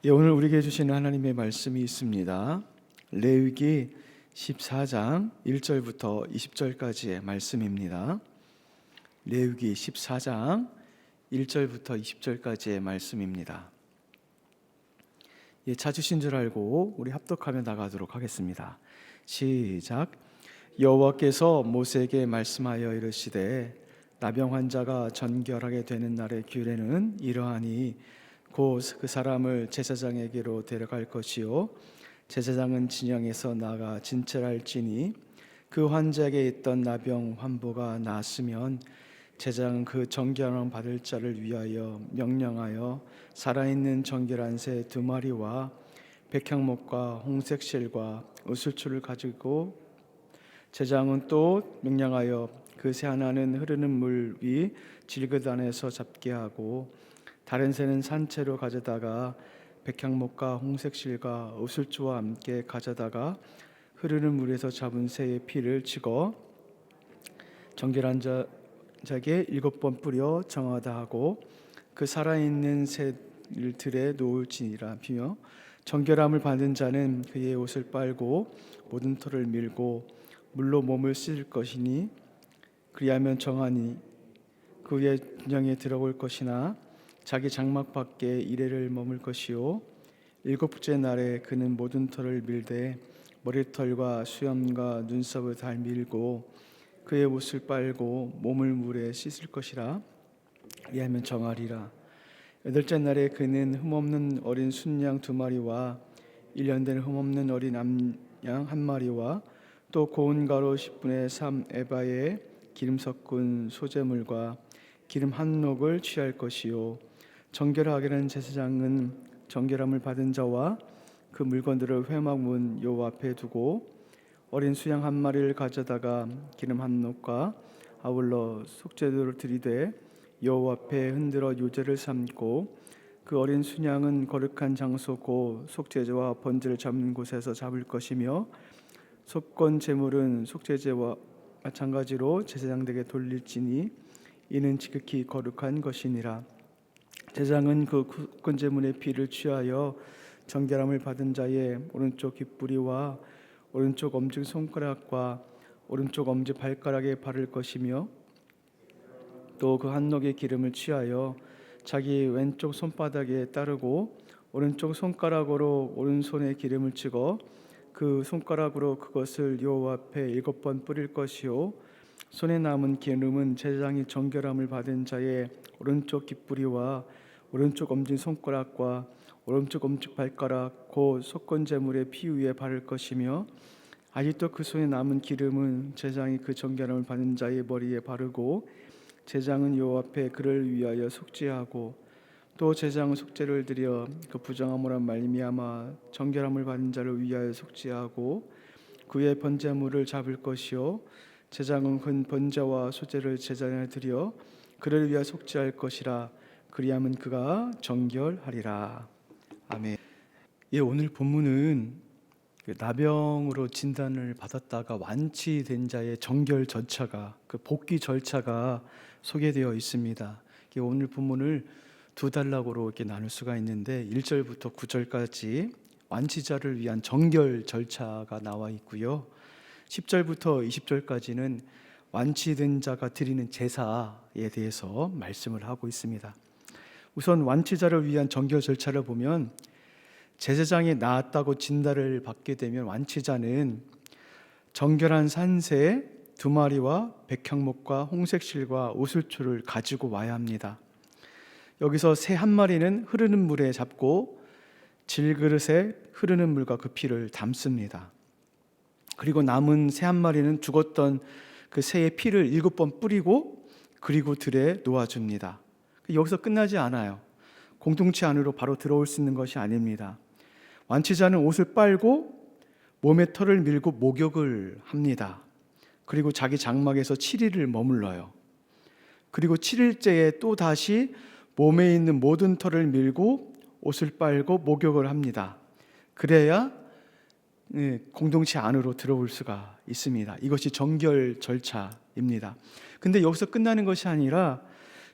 오늘 우리에게 주시는 하나님의 말씀이 있습니다. 레위기 14장 1절부터 20절까지의 말씀입니다. 레위기 14장 1절부터 20절까지의 말씀입니다. 찾으신 줄 알고 우리 합독하며 나가도록 하겠습니다. 시작. 여호와께서 모세에게 말씀하여 이르시되 나병 환자가 전결하게 되는 날의 규례는 이러하니 곧 그 사람을 제사장에게로 데려갈 것이요 제사장은 진영에서 나가 진찰할지니 그 환자에게 있던 나병 환부가 나았으면 제사장은 그 정결함 받을 자를 위하여 명령하여 살아있는 정결한 새 2마리와 백향목과 홍색실과 우슬초를 가지고 제사장은 또 명령하여 그 새 하나는 흐르는 물 위 질그릇 안에서 잡게 하고 다른 새는 산채로 가져다가 백향목과 홍색실과 우슬초와 함께 가져다가 흐르는 물에서 잡은 새의 피를 찍어 정결한 자에게 7번 뿌려 정하다 하고 그 살아있는 새를 들에 놓을지니라 비며 정결함을 받은 자는 그의 옷을 빨고 모든 털을 밀고 물로 몸을 씻을 것이니 그리하면 정하니 그 후에 진영에 들어올 것이나 자기 장막 밖에 이레를 머물 것이요 7번째 날에 그는 모든 털을 밀되 머리털과 수염과 눈썹을 다 밀고 그의 옷을 빨고 몸을 물에 씻을 것이라. 이하면 정하리라. 8째 날에 그는 흠없는 어린 순양 2마리와 1년 된 흠없는 어린 암양 1마리와 또 고운 가루 10분의 3 에바의 기름 섞은 소재물과 기름 한 녹을 취할 것이요 정결하게 된 제사장은 정결함을 받은 자와 그 물건들을 회막 문 여호와 앞에 두고 어린 수양 1마리를 가져다가 기름 한 녹과 아울러 속죄제를 드리되 여호와 앞에 흔들어 요제를 삼고 그 어린 순양은 거룩한 장소 곧 속죄제와 번제를 잡는 곳에서 잡을 것이며 속건 제물은 속죄제와 마찬가지로 제사장에게 돌릴지니 이는 지극히 거룩한 것이니라. 제사장은 그 속건 제물의 피를 취하여 정결함을 받은 자의 오른쪽 귓뿌리와 오른쪽 엄지 손가락과 오른쪽 엄지 발가락에 바를 것이며 또 그 한 녹의 기름을 취하여 자기 왼쪽 손바닥에 따르고 오른쪽 손가락으로 오른손에 기름을 찍어 그 손가락으로 그것을 여호와 앞에 7번 뿌릴 것이요 손에 남은 기름은 제사장이 정결함을 받은 자의 오른쪽 귓뿌리와 오른쪽 엄지 손가락과 오른쪽 엄지 발가락 곧 속건 제물의 피 위에 바를 것이며 아직도 그 손에 남은 기름은 제사장이 그 정결함을 받은 자의 머리에 바르고 제사장은 여호와 앞에 그를 위하여 속죄하고 또 제사장은 속죄를 드려 그 부정함으로 말미암아 정결함을 받은 자를 위하여 속죄하고 그의 번제물을 잡을 것이요 제사장은 그 번제와 소제를 제사장에 드려 그를 위하여 속죄할 것이라. 그리하면 그가 정결하리라. 아멘. 오늘 본문은 나병으로 진단을 받았다가 완치된 자의 정결 절차가 그 복귀 절차가 소개되어 있습니다. 오늘 본문을 두 단락으로 이렇게 나눌 수가 있는데 1절부터 9절까지 완치자를 위한 정결 절차가 나와 있고요. 10절부터 20절까지는 완치된 자가 드리는 제사에 대해서 말씀을 하고 있습니다. 우선 완치자를 위한 정결 절차를 보면 제사장이 나았다고 진단을 받게 되면 완치자는 정결한 산새 2마리와 백향목과 홍색실과 우슬초를 가지고 와야 합니다. 여기서 새 1마리는 흐르는 물에 잡고 질그릇에 흐르는 물과 그 피를 담습니다. 그리고 남은 새 1마리는 죽었던 그 새의 피를 7번 뿌리고 그리고 들에 놓아줍니다. 여기서 끝나지 않아요. 공동체 안으로 바로 들어올 수 있는 것이 아닙니다. 완치자는 옷을 빨고 몸에 털을 밀고 목욕을 합니다. 그리고 자기 장막에서 7일을 머물러요. 그리고 7일째에 또 다시 몸에 있는 모든 털을 밀고 옷을 빨고 목욕을 합니다. 그래야 공동체 안으로 들어올 수가 있습니다. 이것이 정결 절차입니다. 근데 여기서 끝나는 것이 아니라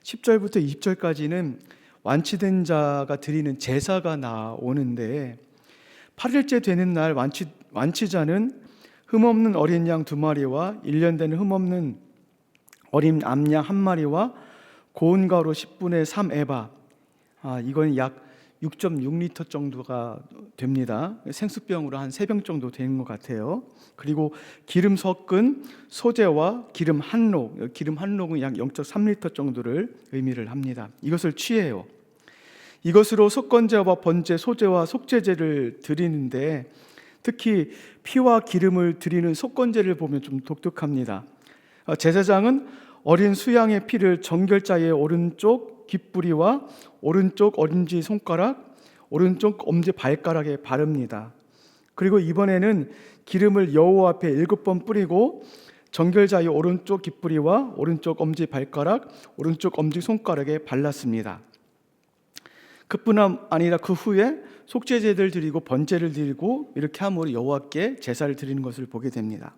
10절부터 20절까지는 완치된 자가 드리는 제사가 나오는데 8일째 되는 날 완치자는 흠없는 어린 양 2마리와 1년 된 흠없는 어린 암양 1마리와 고운 가루 10분의 3 에바, 이건 약 6.6리터 정도가 됩니다. 생수병으로 한 3병 정도 되는 것 같아요. 그리고 기름 섞은 소재와 기름 한록, 기름 한록은 약 0.3리터 정도를 의미를 합니다. 이것을 취해요. 이것으로 속건제와 번제, 소제와 속죄제를 드리는데, 특히 피와 기름을 드리는 속건제를 보면 좀 독특합니다. 제사장은 어린 수양의 피를 정결자의 오른쪽 귓부리와 오른쪽 엄지 손가락, 오른쪽 엄지 발가락에 바릅니다. 그리고 이번에는 기름을 여호와 앞에 7번 뿌리고 정결자의 오른쪽 귓부리와 오른쪽 엄지 발가락, 오른쪽 엄지 손가락에 발랐습니다. 그뿐 아니라 그 후에 속죄제를 드리고 번제를 드리고 이렇게 함으로 여호와께 제사를 드리는 것을 보게 됩니다.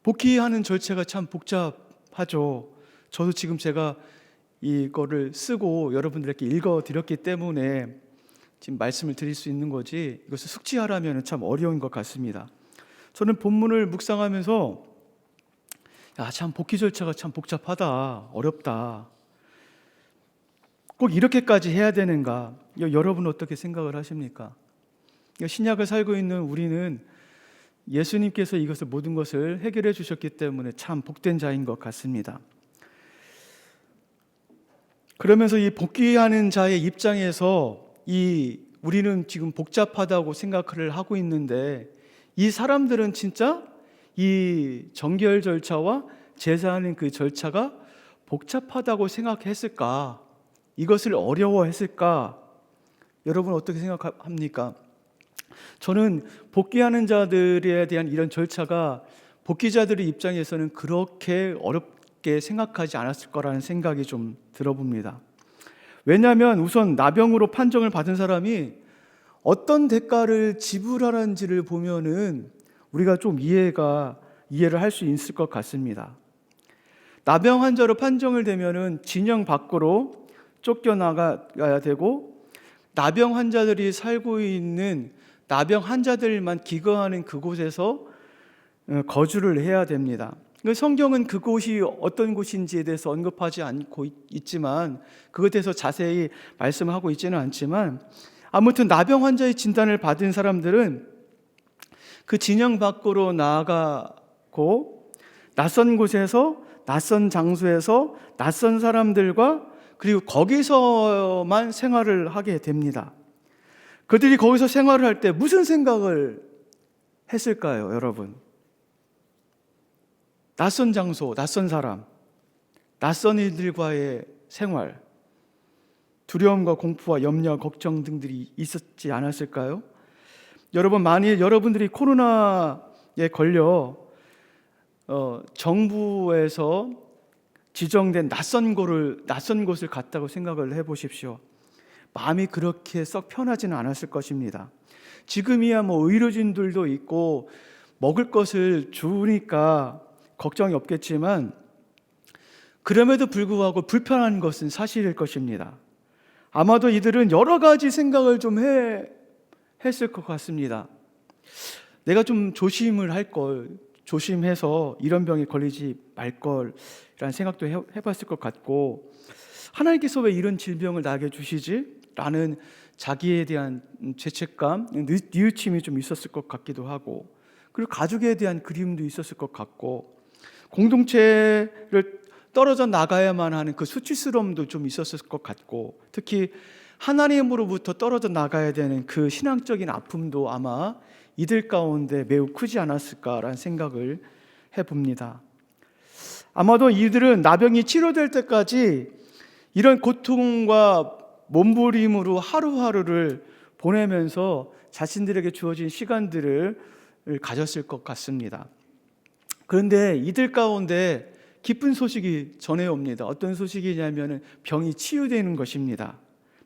복귀하는 절차가 참 복잡하죠. 저도 지금 제가 이거를 쓰고 여러분들에게 읽어드렸기 때문에 지금 말씀을 드릴 수 있는 거지, 이것을 숙지하라면 참 어려운 것 같습니다. 저는 본문을 묵상하면서 참 복귀 절차가 참 복잡하다, 어렵다, 꼭 이렇게까지 해야 되는가? 여러분 어떻게 생각을 하십니까? 신약을 살고 있는 우리는 예수님께서 이것을 모든 것을 해결해 주셨기 때문에 참 복된 자인 것 같습니다. 그러면서 이 복귀하는 자의 입장에서 우리는 지금 복잡하다고 생각을 하고 있는데, 이 사람들은 진짜 이 정결 절차와 제사하는 그 절차가 복잡하다고 생각했을까? 이것을 어려워했을까? 여러분 어떻게 생각합니까? 저는 복귀하는 자들에 대한 이런 절차가 복귀자들의 입장에서는 그렇게 어렵게 생각하지 않았을 거라는 생각이 좀 들어봅니다. 왜냐하면 우선 나병으로 판정을 받은 사람이 어떤 대가를 지불하는지를 보면은 우리가 좀 이해를 할 수 있을 것 같습니다. 나병 환자로 판정을 되면은 진영 밖으로 쫓겨나가야 되고, 나병 환자들이 살고 있는 나병 환자들만 기거하는 그곳에서 거주를 해야 됩니다. 성경은 그곳이 어떤 곳인지에 대해서 언급하지 않고 있지만, 그것에 대해서 자세히 말씀하고 있지는 않지만, 아무튼 나병 환자의 진단을 받은 사람들은 그 진영 밖으로 나아가고 낯선 곳에서, 낯선 장소에서 낯선 사람들과 그리고 거기서만 생활을 하게 됩니다. 그들이 거기서 생활을 할 때 무슨 생각을 했을까요, 여러분? 낯선 장소, 낯선 사람, 낯선 이들과의 생활, 두려움과 공포와 염려, 걱정 등들이 있었지 않았을까요? 여러분, 만일 여러분들이 코로나에 걸려 정부에서 지정된 낯선 곳을 갔다고 생각을 해보십시오. 마음이 그렇게 썩 편하지는 않았을 것입니다. 지금이야 의료진들도 있고 먹을 것을 주니까 걱정이 없겠지만, 그럼에도 불구하고 불편한 것은 사실일 것입니다. 아마도 이들은 여러 가지 생각을 좀 했을 것 같습니다. 내가 좀 조심을 할 걸, 조심해서 이런 병에 걸리지 말 걸이라는 생각도 해봤을 것 같고, 하나님께서 왜 이런 질병을 나게 주시지? 라는 자기에 대한 죄책감, 뉘우침이 좀 있었을 것 같기도 하고, 그리고 가족에 대한 그리움도 있었을 것 같고, 공동체를 떨어져 나가야만 하는 그 수치스러움도 좀 있었을 것 같고, 특히 하나님으로부터 떨어져 나가야 되는 그 신앙적인 아픔도 아마 이들 가운데 매우 크지 않았을까라는 생각을 해봅니다. 아마도 이들은 나병이 치료될 때까지 이런 고통과 몸부림으로 하루하루를 보내면서 자신들에게 주어진 시간들을 가졌을 것 같습니다. 그런데 이들 가운데 기쁜 소식이 전해옵니다. 어떤 소식이냐면 병이 치유되는 것입니다.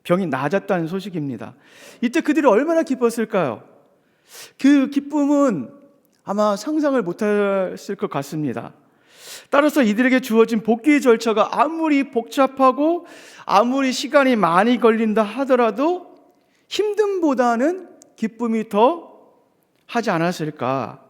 병이 나아졌다는 소식입니다. 이때 그들이 얼마나 기뻤을까요? 그 기쁨은 아마 상상을 못했을 것 같습니다. 따라서 이들에게 주어진 복귀 절차가 아무리 복잡하고 아무리 시간이 많이 걸린다 하더라도 힘듦보다는 기쁨이 더 하지 않았을까?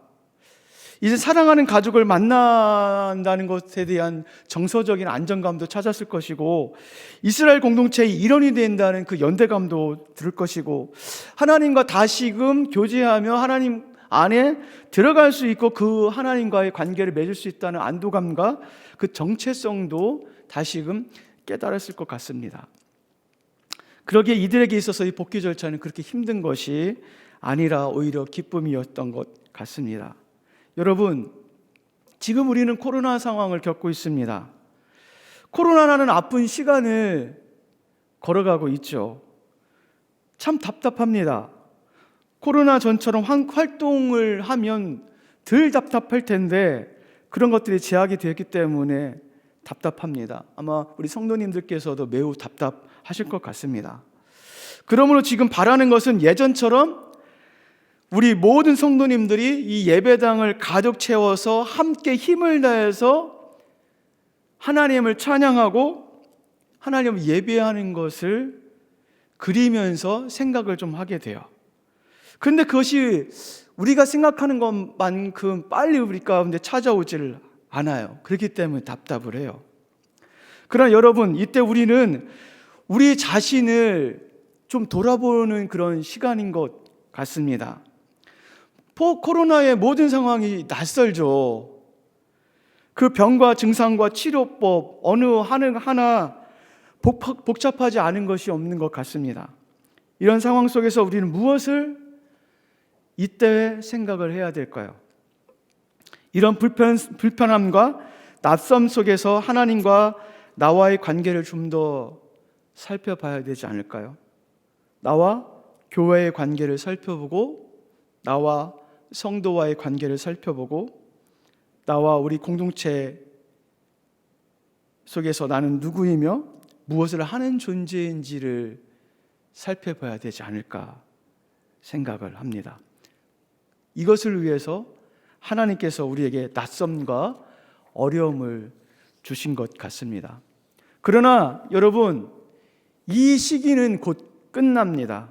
이제 사랑하는 가족을 만난다는 것에 대한 정서적인 안정감도 찾았을 것이고, 이스라엘 공동체의 일원이 된다는 그 연대감도 들을 것이고, 하나님과 다시금 교제하며 하나님 안에 들어갈 수 있고 그 하나님과의 관계를 맺을 수 있다는 안도감과 그 정체성도 다시금 깨달았을 것 같습니다. 그러기에 이들에게 있어서 이 복귀 절차는 그렇게 힘든 것이 아니라 오히려 기쁨이었던 것 같습니다. 여러분, 지금 우리는 코로나 상황을 겪고 있습니다. 코로나라는 아픈 시간을 걸어가고 있죠. 참 답답합니다. 코로나 전처럼 활동을 하면 덜 답답할 텐데 그런 것들이 제약이 되었기 때문에 답답합니다. 아마 우리 성도님들께서도 매우 답답하실 것 같습니다. 그러므로 지금 바라는 것은 예전처럼 우리 모든 성도님들이 이 예배당을 가득 채워서 함께 힘을 다해서 하나님을 찬양하고 하나님을 예배하는 것을 그리면서 생각을 좀 하게 돼요. 그런데 그것이 우리가 생각하는 것만큼 빨리 우리 가운데 찾아오지를 않아요. 그렇기 때문에 답답을 해요. 그러나 여러분, 이때 우리는 우리 자신을 좀 돌아보는 그런 시간인 것 같습니다. 코로나의 모든 상황이 낯설죠. 그 병과 증상과 치료법 어느 하나 복잡하지 않은 것이 없는 것 같습니다. 이런 상황 속에서 우리는 무엇을 이때 생각을 해야 될까요? 이런 불편함과 낯섦 속에서 하나님과 나와의 관계를 좀 더 살펴봐야 되지 않을까요? 나와 교회의 관계를 살펴보고, 나와 성도와의 관계를 살펴보고, 나와 우리 공동체 속에서 나는 누구이며 무엇을 하는 존재인지를 살펴봐야 되지 않을까 생각을 합니다. 이것을 위해서 하나님께서 우리에게 낯섦과 어려움을 주신 것 같습니다. 그러나 여러분, 이 시기는 곧 끝납니다.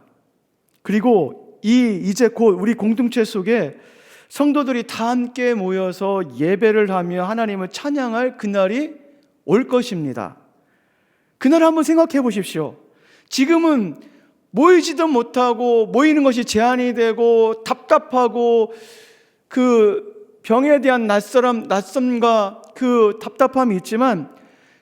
그리고 이제 곧 우리 공동체 속에 성도들이 다 함께 모여서 예배를 하며 하나님을 찬양할 그날이 올 것입니다. 그날 한번 생각해 보십시오. 지금은 모이지도 못하고 모이는 것이 제한이 되고 답답하고 그 병에 대한 낯섦과 그 답답함이 있지만,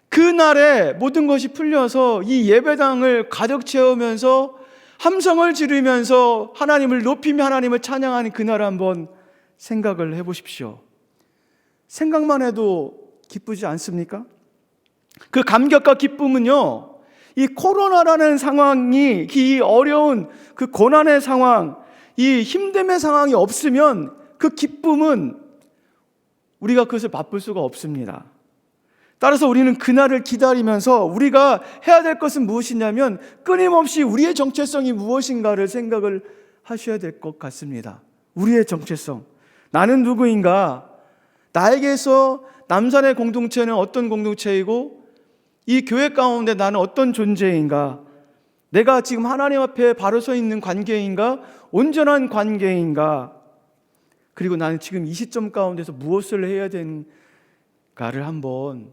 그날에 모든 것이 풀려서 이 예배당을 가득 채우면서 함성을 지르면서 하나님을 높이며 하나님을 찬양하는 그날 한번 생각을 해보십시오. 생각만 해도 기쁘지 않습니까? 그 감격과 기쁨은요, 이 코로나라는 상황이, 이 어려운 그 고난의 상황, 이 힘듦의 상황이 없으면 그 기쁨은 우리가 그것을 맛볼 수가 없습니다. 따라서 우리는 그날을 기다리면서 우리가 해야 될 것은 무엇이냐면 끊임없이 우리의 정체성이 무엇인가를 생각을 하셔야 될 것 같습니다. 우리의 정체성, 나는 누구인가? 나에게서 남산의 공동체는 어떤 공동체이고 이 교회 가운데 나는 어떤 존재인가? 내가 지금 하나님 앞에 바로 서 있는 관계인가? 온전한 관계인가? 그리고 나는 지금 이 시점 가운데서 무엇을 해야 되는가를 한번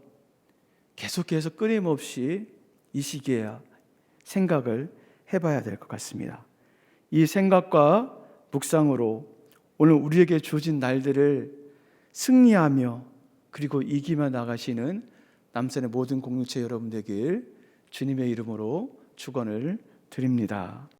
계속해서 끊임없이 이 시기에 생각을 해봐야 될 것 같습니다. 이 생각과 묵상으로 오늘 우리에게 주어진 날들을 승리하며 그리고 이기며 나가시는 남산의 모든 공동체 여러분 되길 주님의 이름으로 축원을 드립니다.